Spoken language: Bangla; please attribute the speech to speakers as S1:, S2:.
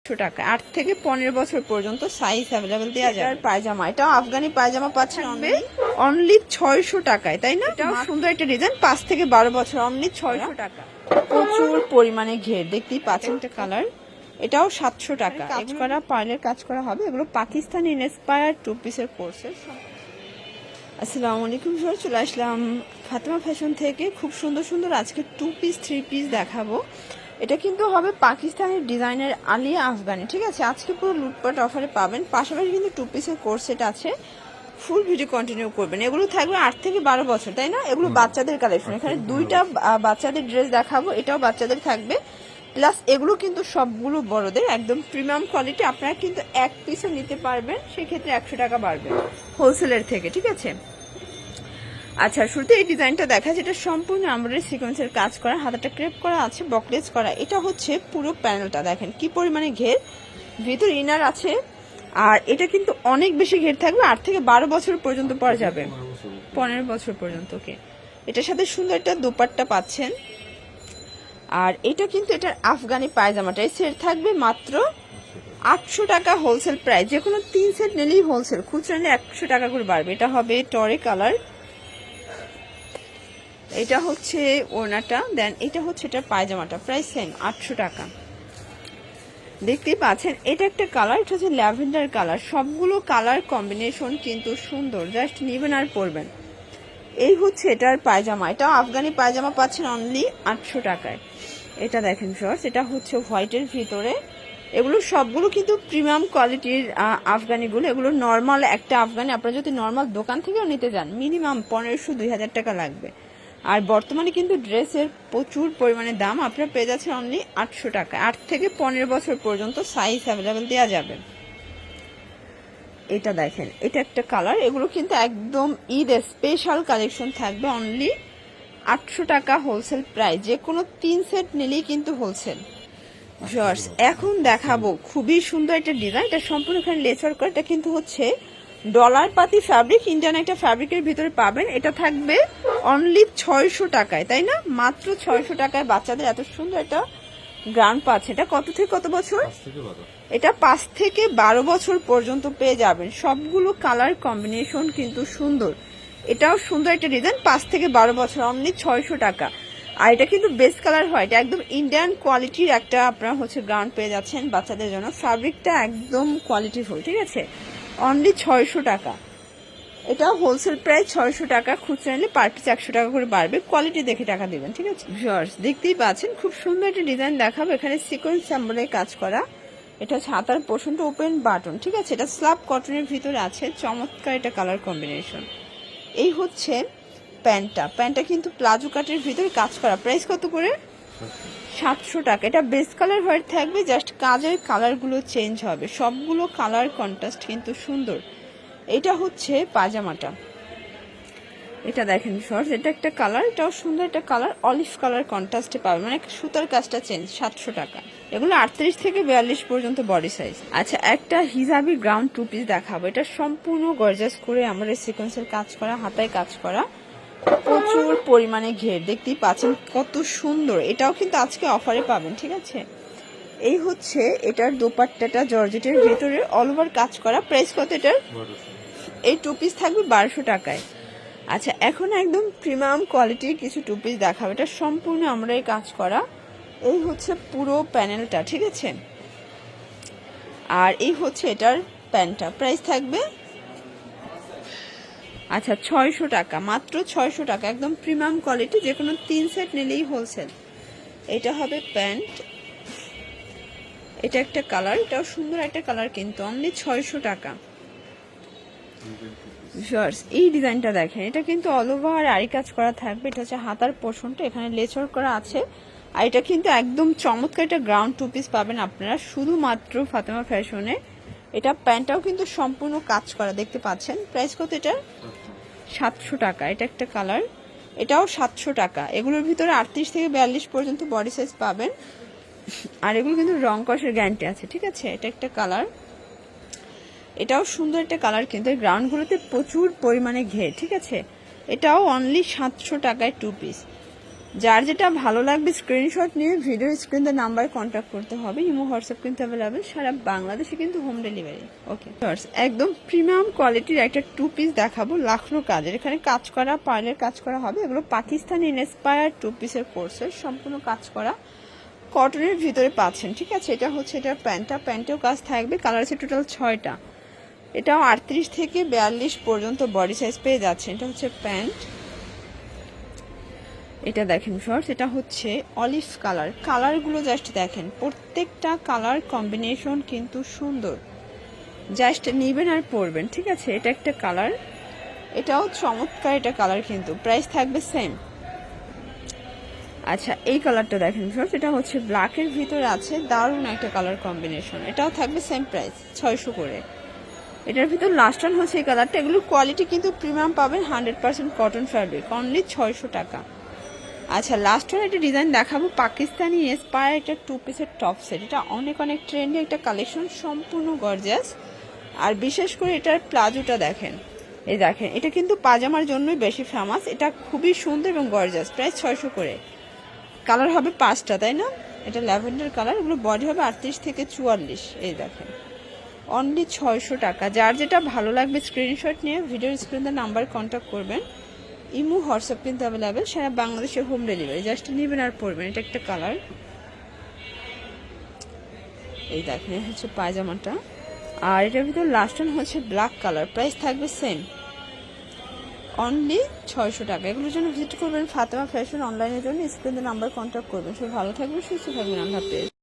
S1: টাকা 8 থেকে 15 বছর পর্যন্ত সাইজ অ্যাভেলেবেল দেওয়া যায়। আর পায়জামা, এটাও আফগানি পায়জামা পাচ্ছেন অনলি 600 টাকায়, তাই না? এটাও সুন্দর একটা ডিজাইন, 5 থেকে 12 বছর, অনলি 600 টাকা। প্রচুর পরিমাণে ঘের দেখতেই পাচ্ছেন, একটা কালার, এটাও 700 টাকা। কাজ করা পার্লের কাজ করা হবে, এগুলো পাকিস্তানি ইন্সপায়ার 2 পিসের কোর্সের। আসসালামু আলাইকুম, চলে আসলাম ফাতেমা ফ্যাশন থেকে। খুব সুন্দর সুন্দর আজকে 2 পিস 3 পিস দেখাবো। এটা কিন্তু হবে পাকিস্তানি ডিজাইনের আলিয়া আফগানি, ঠিক আছে? আজকে পুরো লুটপাট অফারে পাবেন, পাশাপাশি কিন্তু 2 পিসের কোর্স সেট আছে। ফুল ভিডিও কন্টিনিউ করবেন। এগুলো থাকবে 8 থেকে 12 বছর, তাই না? এগুলো বাচ্চাদের কালেকশন, এখানে 2টা বাচ্চাদের ড্রেস দেখাবো, এটাও বাচ্চাদের থাকবে, প্লাস এগুলো কিন্তু সবগুলো বড়দের, একদম প্রিমিয়াম কোয়ালিটি। আপনারা কিন্তু এক পিসও নিতে পারবেন, সেক্ষেত্রে 100 টাকা বাড়বে হোলসেলের থেকে, ঠিক আছে? আচ্ছা, শুরুতে এই ডিজাইনটা দেখা, যেটা সম্পূর্ণ আমরের সিকোয়েন্সের কাজ করা, হাতাটা ক্রেপ করা আছে, বকলেস করা। এটা হচ্ছে পুরো প্যানেলটা, দেখেন কি পরিমাণে ঘের, ভিতর ইনার আছে। আর এটা কিন্তু অনেক বেশি ঘের থাকবে, 8 থেকে 12 বছর পর্যন্ত পরা যাবে, 15 বছর পর্যন্ত। ওকে, এটার সাথে সুন্দর একটা দোপাট্টা পাচ্ছেন। আর এটা কিন্তু এটার আফগানি পায়জামাটা, এই সেট থাকবে মাত্র 800 টাকা হোলসেল প্রাইস। যে কোনো 3 সেট নিলেই হোলসেল, খুচরা নিলে 100 টাকা করে বাড়বে। এটা হবে টরে কালার, এটা হচ্ছে ওড়নাটা, দেন এটা হচ্ছে এটার পায়জামাটা, প্রাইস সেম 800 টাকা। দেখতেই পাচ্ছেন, এটা একটা কালার, এটা হচ্ছে ল্যাভেন্ডার কালার। সবগুলো কালার কম্বিনেশন কিন্তু সুন্দর, জাস্ট নিবেন আর পরবেন। এই হচ্ছে এটার পায়জামা, এটা আফগানি পায়জামা পাচ্ছেন অনলি 800 টাকায়। এটা দেখেন শর্টস, এটা হচ্ছে হোয়াইটের ভিতরে। এগুলো সবগুলো কিন্তু প্রিমিয়াম কোয়ালিটির আফগানিগুলো। এগুলো নর্মাল একটা আফগানি আপনারা যদি নর্মাল দোকান থেকেও নিতে যান, মিনিমাম 1500-2000 টাকা লাগবে। আর বর্তমানে কিন্তু ড্রেসের প্রচুর পরিমাণে দাম, আপনারা পেয়ে যাচ্ছেন অনলি 800 টাকা। 8 থেকে 15 বছর পর্যন্ত সাইজ অ্যাভেলেবেল দেওয়া যাবে। এটা দেখেন, এটা একটা কালার। এগুলো কিন্তু একদম ঈদ স্পেশাল কালেকশন থাকবে, অনলি 800 টাকা হোলসেল প্রাইস। যে কোনো 3 সেট নিলেই কিন্তু হোলসেল। জর্জ, এখন দেখাবো খুবই সুন্দর একটা ডিজাইন, এটা সম্পূর্ণ এখানে লেচার করে। এটা কিন্তু হচ্ছে ডলার পাতি ফ্যাব্রিক, ইন্ডিয়ান একটা ফ্যাব্রিকের ভিতরে পাবেন। এটা থাকবে অনলি 600 টাকায়, তাই না? মাত্র 600 টাকায় বাচ্চাদের এত সুন্দর একটা গ্রাউন্ড পাচ্ছে। এটা কত থেকে কত বছর? এটা 5 থেকে 12 বছর পর্যন্ত পেয়ে যাবেন। সবগুলো কালার কম্বিনেশন কিন্তু সুন্দর, এটাও সুন্দর একটা ডিজাইন, 5 থেকে 12 বছর, অনলি 600 টাকা। আর এটা কিন্তু বেস্ট কালার হয়, এটা একদম ইন্ডিয়ান কোয়ালিটির একটা আপনারা হচ্ছে গ্রাউন্ড পেয়ে যাচ্ছেন বাচ্চাদের জন্য। ফ্যাব্রিকটা একদম কোয়ালিটিফুল, ঠিক আছে? অনলি 600 টাকা। এটা হোলসেল প্রাইস 600 টাকা, খুচরা নিলে পার পিস 100 টাকা করে বাড়বে। কোয়ালিটি দেখে টাকা দিবেন, ঠিক আছে? ভিউয়ার্স, দেখতেই পাচ্ছেন খুব সুন্দর একটা ডিজাইন দেখাবো। এখানে সিকোয়েন্স এমব্রয়ডারি কাজ করা, এটা হচ্ছে হাতার পোর্শনটা ওপেন বাটন, ঠিক আছে? এটা স্ল্যাব কটনের ভিতরে আছে, চমৎকার এটা কালার কম্বিনেশন। এই হচ্ছে প্যান্টটা কিন্তু প্লাজো কাটের ভিতরে কাজ করা, প্রাইস কত করে? 700 টাকা। এটা বেস কালার হোয়াইট থাকবে, জাস্ট কাজের কালারগুলো চেঞ্জ হবে। সবগুলো কালার কন্ট্রাস্ট কিন্তু সুন্দর। এটা হচ্ছে পাজামাটা, এটা দেখেন শর্টস, এটা একটা কালার, এটাও সুন্দর একটা কালার, অলিভ কালার কন্ট্রাস্টে পাবে, মানে সুতার কাজটা চেঞ্জ। 700 টাকা। এগুলো 38 থেকে 42 পর্যন্ত বডি সাইজ। আচ্ছা, একটা হিজাবি গ্রাউন্ড 2 পিস দেখাবো। এটা সম্পূর্ণ গর্জাস করে আমরা সিকোয়েন্সের কাজ করা, হাতায় কাজ করা, প্রচুর পরিমাণে ঘের, দেখতেই পাচ্ছেন কত সুন্দর। এটাও কিন্তু আজকে অফারে পাবেন, ঠিক আছে? এই হচ্ছে এটার দোপাট্টাটা, জর্জেটের ভেতরে অল ওভার কাজ করা, প্রাইস কত এটার? এই 2 পিস থাকবে 1200 টাকায়। আচ্ছা, এখন একদম প্রিমিয়াম কোয়ালিটির কিছু 2 পিস দেখাবো। এটা সম্পূর্ণ আমরা এই কাজ করা, এই হচ্ছে পুরো প্যানেলটা, ঠিক আছে? আর এই হচ্ছে এটার প্যান্টটা, প্রাইস থাকবে আচ্ছা 600 টাকা, মাত্র 600 টাকা, একদম প্রিমিয়াম কোয়ালিটি। যে কোনো 3 সেট নিলেই হোলসেল। এটা হবে প্যান্ট, এটা একটা কালার, এটাও সুন্দর একটা কালার, কিন্তু অনলি 600 টাকা। শর্টস, এই ডিজাইনটা দেখেন, এটা কিন্তু অল ওভার আরি কাজ করা থাকবে। এটা হচ্ছে হাতার পোর্শনটা, এখানে লেচর করা আছে। আর এটা কিন্তু একদম চমৎকার একটা গ্রাউন্ড 2 পিস পাবেন আপনারা শুধুমাত্র ফাতেমা ফ্যাশনে। এটা প্যান্টটাও কিন্তু সম্পূর্ণ কাজ করা, দেখতে পাচ্ছেন। প্রাইস কত এটা? 700 টাকা। এটা একটা কালার, এটাও 700 টাকা। এগুলোর ভিতরে 38 থেকে 42 পর্যন্ত বডি সাইজ পাবেন। আর এগুলো কিন্তু রং কষের গ্যারান্টি আছে, ঠিক আছে? এটা একটা কালার, এটাও সুন্দর একটা কালার, কিন্তু এই গ্রাউন্ডগুলোতে প্রচুর পরিমাণে ঘের, ঠিক আছে? এটাও অনলি 700 টাকায় 2 পিস। যার যেটা ভালো লাগবে স্ক্রিনশট নিয়ে ভিডিও স্ক্রিনে নাম্বার কন্ট্যাক্ট করতে হবে। ইমো হোয়াটসঅ্যাপ কিন্তু অ্যাভেলেবেল, সারা বাংলাদেশে কিন্তু হোম ডেলিভারি। ওকে একদম প্রিমিয়াম কোয়ালিটির একটা 2 পিস দেখাবো, লাখনো কাজের, এখানে কাজ করা, পার্লের কাজ করা হবে। এগুলো পাকিস্তানি ইন্সপায়ার 2 পিসের কোর্সের, সম্পূর্ণ কাজ করা, কটনের ভিতরে পাচ্ছেন। ঠিক আছে, এটা হচ্ছে এটার প্যান্টটা, প্যান্টেও কাজ থাকবে। কালার আছে টোটাল 6টা, এটাও 38 থেকে 42 পর্যন্ত বডি সাইজ পেয়ে যাচ্ছে। এটা হচ্ছে প্যান্ট, এটা দেখেন শর্টস, এটা হচ্ছে অলিভ কালার। কালারগুলো জাস্ট দেখেন, প্রত্যেকটা কালার কম্বিনেশন কিন্তু সুন্দর, জাস্ট নেবেন আর পরবেন। ঠিক আছে, এটা একটা কালার, এটাও চমৎকার এটা কালার, কিন্তু প্রাইস থাকবে সেম। আচ্ছা এই কালারটা দেখেন শর্টস, এটা হচ্ছে ব্ল্যাকের ভিতরে আছে, দারুণ একটা কালার কম্বিনেশন, এটাও থাকবে সেম প্রাইস 600 করে। এটার ভিতর লাস্ট ওয়ান হচ্ছে এই কালারটা। এগুলোর কোয়ালিটি কিন্তু প্রিমিয়াম পাবেন, 100% কটন ফ্যাব্রিক, অনলি 600 টাকা। আচ্ছা লাস্ট ওয়ান একটা ডিজাইন দেখাবো, পাকিস্তানি ইন্সপায়ার একটা 2 পিসের টপ সেট। এটা অনেক অনেক ট্রেন্ডি একটা কালেকশন, সম্পূর্ণ গর্জিয়াস। আর বিশেষ করে এটার প্লাজোটা দেখেন, এই দেখেন, এটা কিন্তু পাজামার জন্যই বেশি ফেমাস। এটা খুবই সুন্দর এবং গর্জিয়াস, প্রাইস 600 করে। কালার হবে 5টা, তাই না? এটা ল্যাভেন্ডার কালার, এগুলো বডি হবে 38 থেকে 44। এই দেখেন অনলি 600 টাকা। যার যেটা ভালো লাগবে স্ক্রিনশট নিয়ে ভিডিওর স্ক্রিনে নাম্বার কন্ট্যাক্ট করবেন। ইমো হোয়াটসঅ্যাপ কিন্তু অ্যাভেলেবেল, সারা বাংলাদেশে হোম ডেলিভারি, জাস্ট নেবেন আর পরবেন। এটা একটা কালার, এই দেখেন হচ্ছে পায়জামাটা। আর এটার ভিতর লাস্ট ওয়ান হচ্ছে ব্ল্যাক কালার, প্রাইস থাকবে সেম, অনলি 600 টাকা। এগুলোর জন্য ভিজিট করবেন ফাতেমা ফ্যাশন অনলাইনের জন্য, স্ক্রিনে নাম্বার কন্ট্যাক্ট করবেন। সব ভালো থাকবেন, সুস্থ থাকবেন, আল্লাহ হাফেজ।